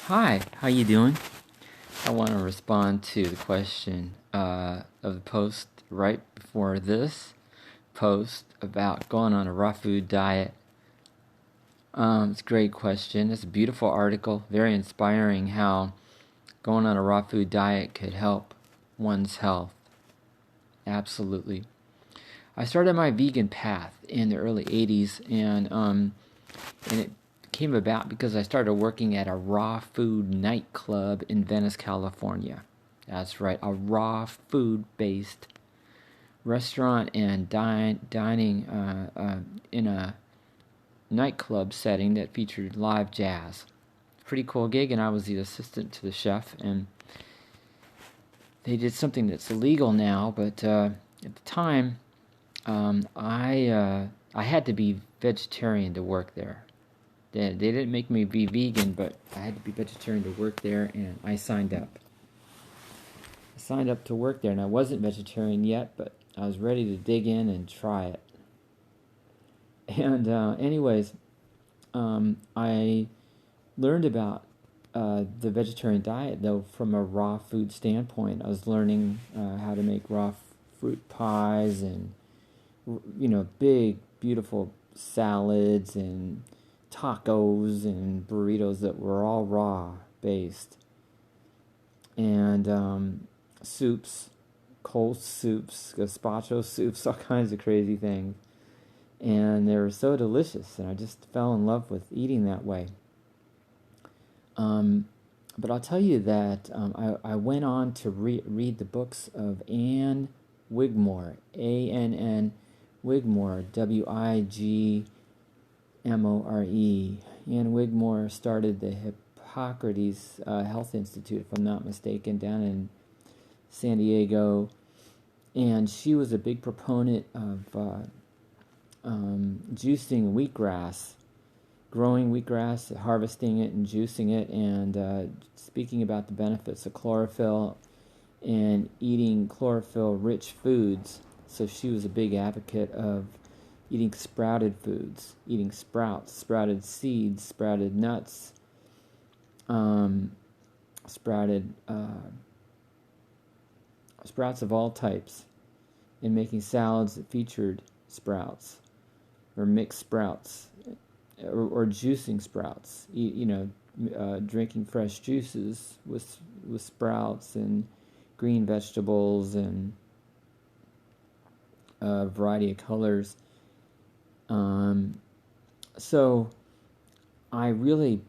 Hi, how you doing? I want to respond to the question of the post right before this post about going on a raw food diet. It's a great question. It's a beautiful article, very inspiring how going on a raw food diet could help one's health. Absolutely. I started my vegan path in the early 80s, and it came about because I started working at a raw food nightclub in Venice, California. That's right, a raw food based restaurant and dining in a nightclub setting that featured live jazz. Pretty cool gig, and I was the assistant to the chef. And they did something that's illegal now, but at the time, I had to be vegetarian to work there. They didn't make me be vegan, but I had to be vegetarian to work there, and I signed up. I signed up to work there, and I wasn't vegetarian yet, but I was ready to dig in and try it. And I learned about the vegetarian diet, though, from a raw food standpoint. I was learning how to make raw fruit pies and, big, beautiful salads and tacos and burritos that were all raw based, and soups, cold soups, gazpacho soups, all kinds of crazy things, and they were so delicious, and I just fell in love with eating that way. But I'll tell you that I went on to read the books of Anne Wigmore, Ann Wigmore, Wigmore. Ann Wigmore started the Hippocrates Health Institute, if I'm not mistaken, down in San Diego, and she was a big proponent of juicing wheatgrass, growing wheatgrass, harvesting it, and juicing it, and speaking about the benefits of chlorophyll and eating chlorophyll-rich foods. So she was a big advocate of eating sprouted foods, eating sprouts, sprouted seeds, sprouted nuts, sprouted sprouts of all types, and making salads that featured sprouts or mixed sprouts, or juicing sprouts. Drinking fresh juices with sprouts and green vegetables and a variety of colors. So I really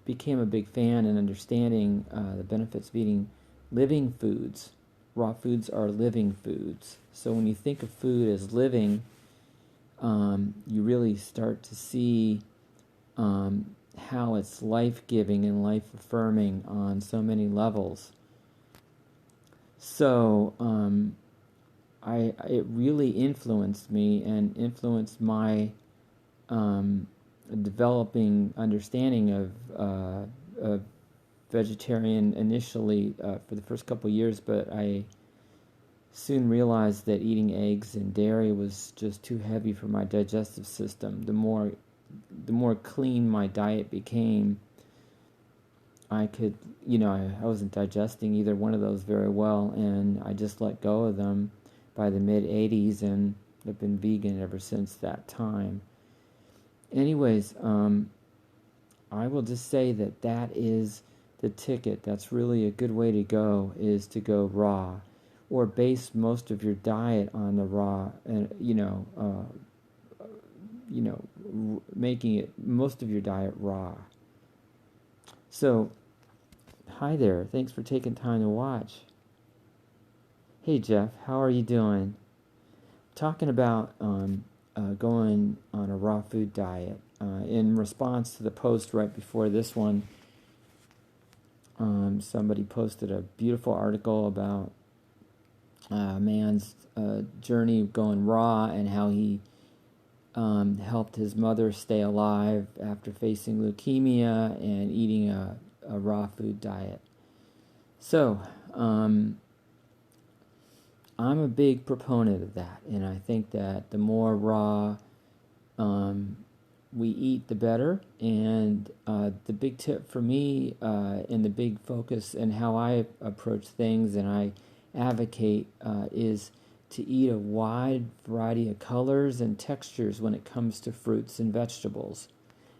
became a big fan in understanding the benefits of eating living foods. Raw foods are living foods. So when you think of food as living, you really start to see how it's life-giving and life-affirming on so many levels. So it really influenced me and influenced my developing understanding of vegetarian initially for the first couple of years, but I soon realized that eating eggs and dairy was just too heavy for my digestive system. The more clean my diet became, I could, I wasn't digesting either one of those very well, and I just let go of them by the mid-'80s, and I've been vegan ever since that time. Anyways, I will just say that is the ticket. That's really a good way to go, is to go raw, or base most of your diet on the raw, and making it most of your diet raw. So, hi there. Thanks for taking time to watch. Hey Jeff, how are you doing? Talking about going on a raw food diet. In response to the post right before this one, somebody posted a beautiful article about a man's journey going raw and how he helped his mother stay alive after facing leukemia and eating a raw food diet. So, I'm a big proponent of that, and I think that the more raw we eat, the better. And the big tip for me, and the big focus and how I approach things and I advocate, is to eat a wide variety of colors and textures when it comes to fruits and vegetables.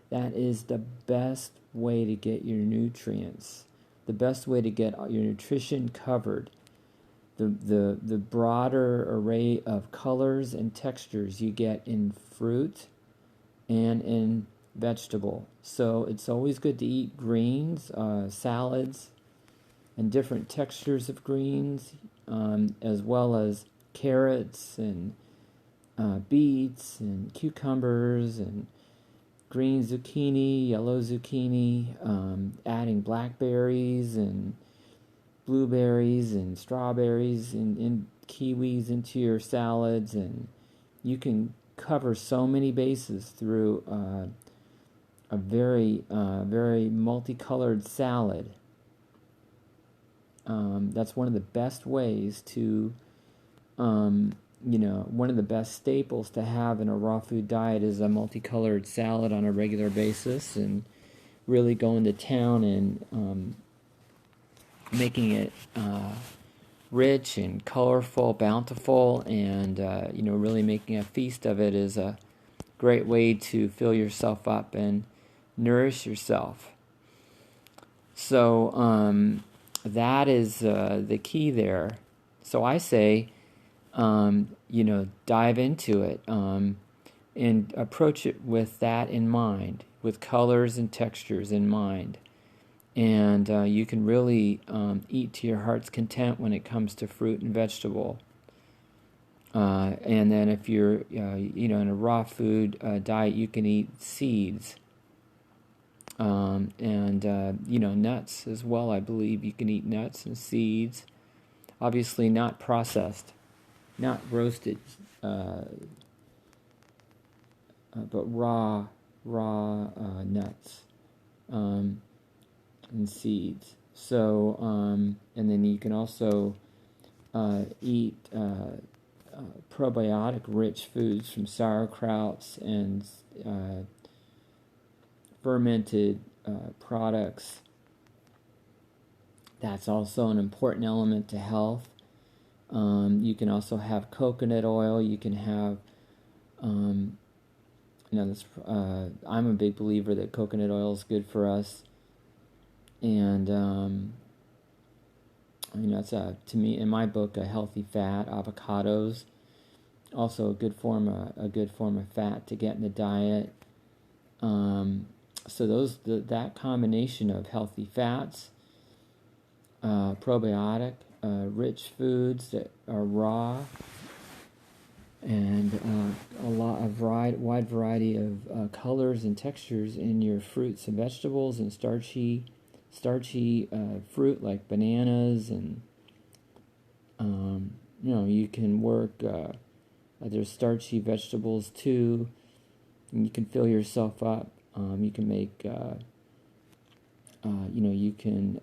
That is the best way to get your nutrients, the best way to get your nutrition covered. The broader array of colors and textures you get in fruit and in vegetable. So it's always good to eat greens, salads, and different textures of greens, as well as carrots and beets and cucumbers and green zucchini, yellow zucchini, adding blackberries and blueberries and strawberries and kiwis into your salads, and you can cover so many bases through a very multicolored salad. That's one of the best ways to, one of the best staples to have in a raw food diet is a multicolored salad on a regular basis, and really going to town and making it rich and colorful, bountiful, and really making a feast of it is a great way to fill yourself up and nourish yourself. So that is the key there. So I say, dive into it and approach it with that in mind, with colors and textures in mind. And you can really eat to your heart's content when it comes to fruit and vegetable. And then if you're, in a raw food diet, you can eat seeds. Nuts as well. I believe you can eat nuts and seeds. Obviously not processed, not roasted, but raw nuts and seeds. So, and then you can also eat probiotic-rich foods from sauerkrauts and fermented products. That's also an important element to health. You can also have coconut oil. You can have, I'm a big believer that coconut oil is good for us. And, it's to me, in my book, a healthy fat. Avocados, also a good form of fat to get in the diet. So that combination of healthy fats, probiotic, rich foods that are raw, and wide variety of colors and textures in your fruits and vegetables, and starchy fruit like bananas, and you can work. There's starchy vegetables too, and you can fill yourself up. You can make, you can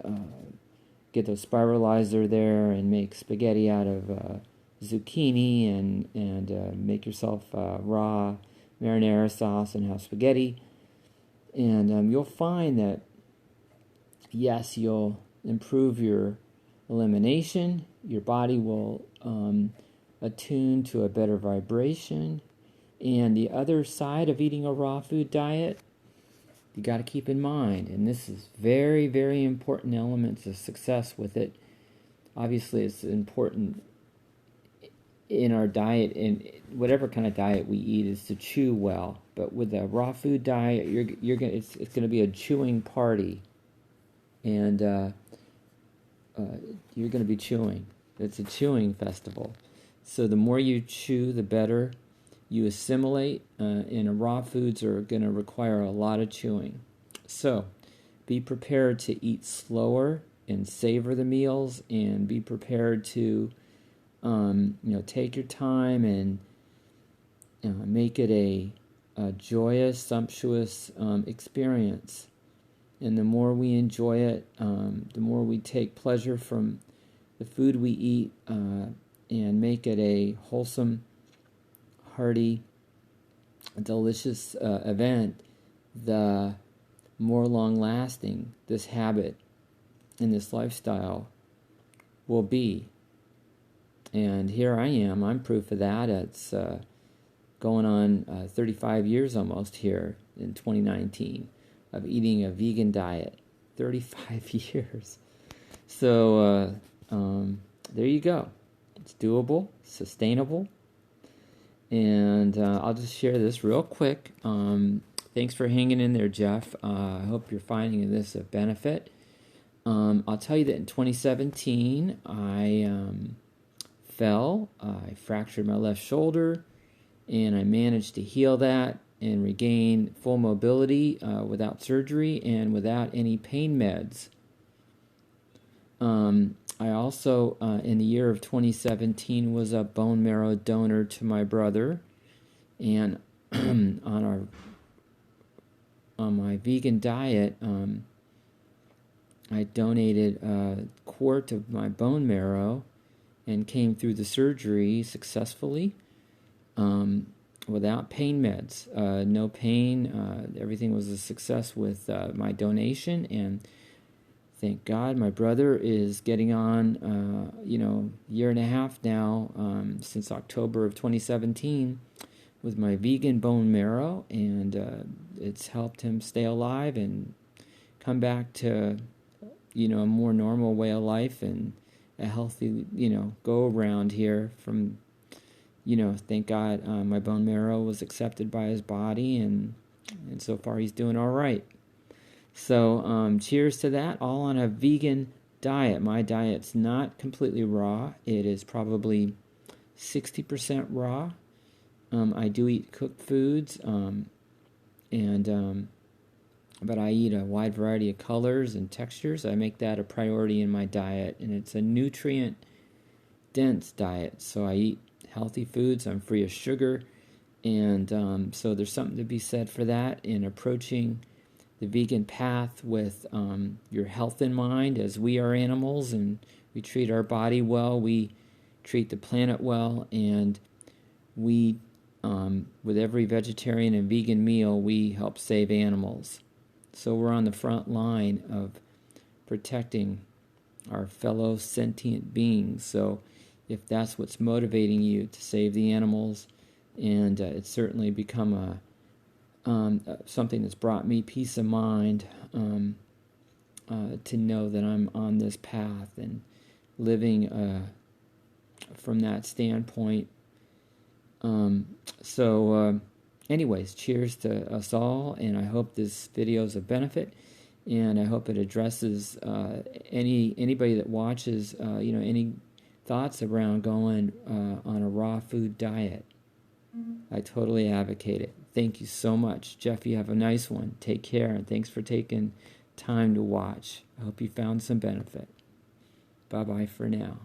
get the spiralizer there and make spaghetti out of zucchini, and make yourself raw marinara sauce and have spaghetti. And you'll find that, yes, you'll improve your elimination. Your body will attune to a better vibration. And the other side of eating a raw food diet, you got to keep in mind, and this is very, very important elements of success with it. Obviously, it's important in our diet, in whatever kind of diet we eat, is to chew well. But with a raw food diet, it's going to be a chewing party, and you're going to be chewing. It's a chewing festival. So the more you chew, the better you assimilate, and raw foods are going to require a lot of chewing. So be prepared to eat slower and savor the meals, and be prepared to take your time and make it a joyous, sumptuous experience. And the more we enjoy it, the more we take pleasure from the food we eat, and make it a wholesome, hearty, delicious event, the more long-lasting this habit and this lifestyle will be. And here I am. I'm proof of that. It's going on 35 years almost here in 2019 of eating a vegan diet. 35 years. So there you go. It's doable, sustainable. And I'll just share this real quick. Thanks for hanging in there, Jeff. I hope you're finding this a benefit. I'll tell you that in 2017, I fell. I fractured my left shoulder, and I managed to heal that and regain full mobility without surgery and without any pain meds. I also, in the year of 2017, was a bone marrow donor to my brother, and on my vegan diet, I donated a quart of my bone marrow and came through the surgery successfully without pain meds. No pain. Everything was a success with my donation, and thank God my brother is getting on, year and a half now, since October of 2017, with my vegan bone marrow, and it's helped him stay alive and come back to, a more normal way of life and a healthy, go around here from, thank God my bone marrow was accepted by his body, and so far he's doing all right. So cheers to that, all on a vegan diet. My diet's not completely raw. It is probably 60% raw. I do eat cooked foods, but I eat a wide variety of colors and textures. I make that a priority in my diet, and it's a nutrient-dense diet. So I eat healthy foods. I'm free of sugar, and so there's something to be said for that in approaching the vegan path with your health in mind. As we are animals and we treat our body well, we treat the planet well, and we, with every vegetarian and vegan meal, we help save animals. So we're on the front line of protecting our fellow sentient beings. So if that's what's motivating you to save the animals, and it's certainly become something that's brought me peace of mind to know that I'm on this path and living from that standpoint. Anyways, cheers to us all, and I hope this video is a benefit, and I hope it addresses anybody that watches, any thoughts around going on a raw food diet. I totally advocate it. Thank you so much. Jeff, you have a nice one. Take care, and thanks for taking time to watch. I hope you found some benefit. Bye-bye for now.